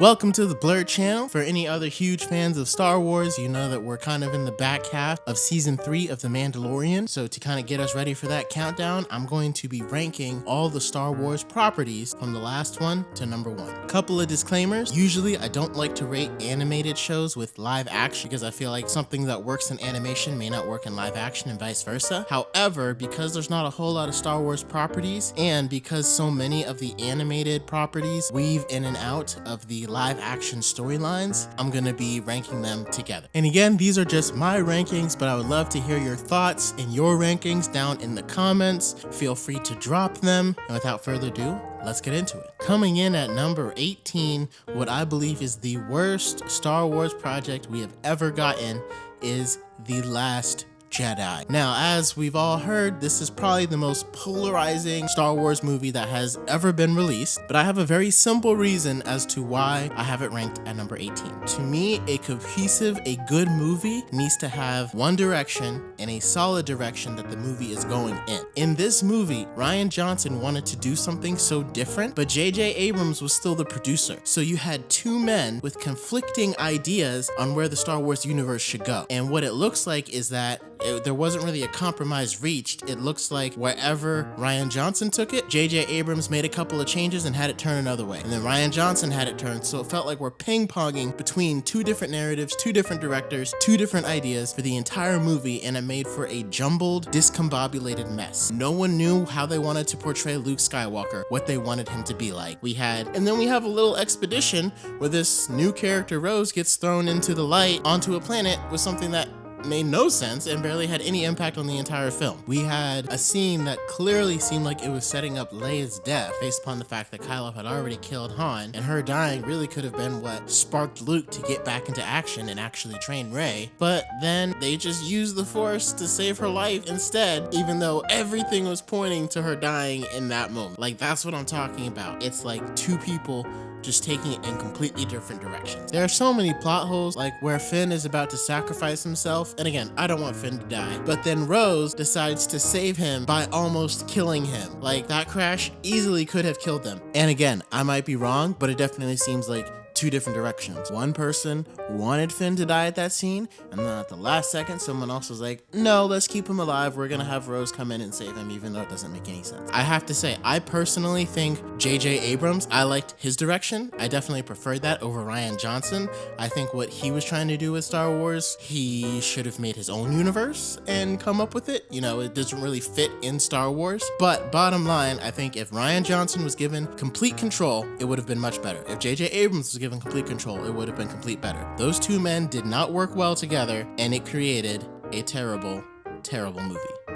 Welcome to the Blurred channel. For any other huge fans of Star Wars, you know that we're kind of in the back half of season 3 of The Mandalorian. So to kind of get us ready for that countdown, I'm going to be ranking all the Star Wars properties from the last one to number 1. Couple of disclaimers. Usually I don't like to rate animated shows with live action because I feel like something that works in animation may not work in live action and vice versa. However, because there's not a whole lot of Star Wars properties and because so many of the animated properties weave in and out of the live action storylines, I'm gonna be ranking them together. And again, these are just my rankings, but I would love to hear your thoughts and your rankings down in the comments. Feel free to drop them. And without further ado, let's get into it. Coming in at number 18, what I believe is the worst Star Wars project we have ever gotten is The Last Jedi. Now, as we've all heard, this is probably the most polarizing Star Wars movie that has ever been released, but I have a very simple reason as to why I have it ranked at number 18. To me, a cohesive, a good movie needs to have one direction and a solid direction that the movie is going in. In this movie, Rian Johnson wanted to do something so different, but J.J. Abrams was still the producer. So you had two men with conflicting ideas on where the Star Wars universe should go. And what it looks like is that there wasn't really a compromise reached. It looks like wherever Rian Johnson took it, J.J. Abrams made a couple of changes and had it turn another way. And then Rian Johnson had it turned, so it felt like we're ping-ponging between two different narratives, two different directors, two different ideas for the entire movie, and it made for a jumbled, discombobulated mess. No one knew how they wanted to portray Luke Skywalker, what they wanted him to be like. And then we have a little expedition where this new character, Rose, gets thrown into the light onto a planet with something that made no sense and barely had any impact on the entire film. We had a scene that clearly seemed like it was setting up Leia's death based upon the fact that Kylo had already killed Han, and her dying really could have been what sparked Luke to get back into action and actually train Rey. But then they just used the Force to save her life instead, even though everything was pointing to her dying in that moment. Like, that's what I'm talking about. It's like two people just taking it in completely different directions. There are so many plot holes, like where Finn is about to sacrifice himself, and again, I don't want Finn to die, but then Rose decides to save him by almost killing him. Like, that crash easily could have killed them. And again, I might be wrong, but it definitely seems like two different directions. One person wanted Finn to die at that scene, and then at the last second, someone else was like, no, let's keep him alive. We're gonna have Rose come in and save him, even though it doesn't make any sense. I have to say, I personally think J.J. Abrams, I liked his direction. I definitely preferred that over Rian Johnson. I think what he was trying to do with Star Wars, he should have made his own universe and come up with it. You know, it doesn't really fit in Star Wars. But bottom line, I think if Rian Johnson was given complete control, it would have been much better. If J.J. Abrams was given complete control, it would have been complete better. Those two men did not work well together, and it created a terrible, terrible movie.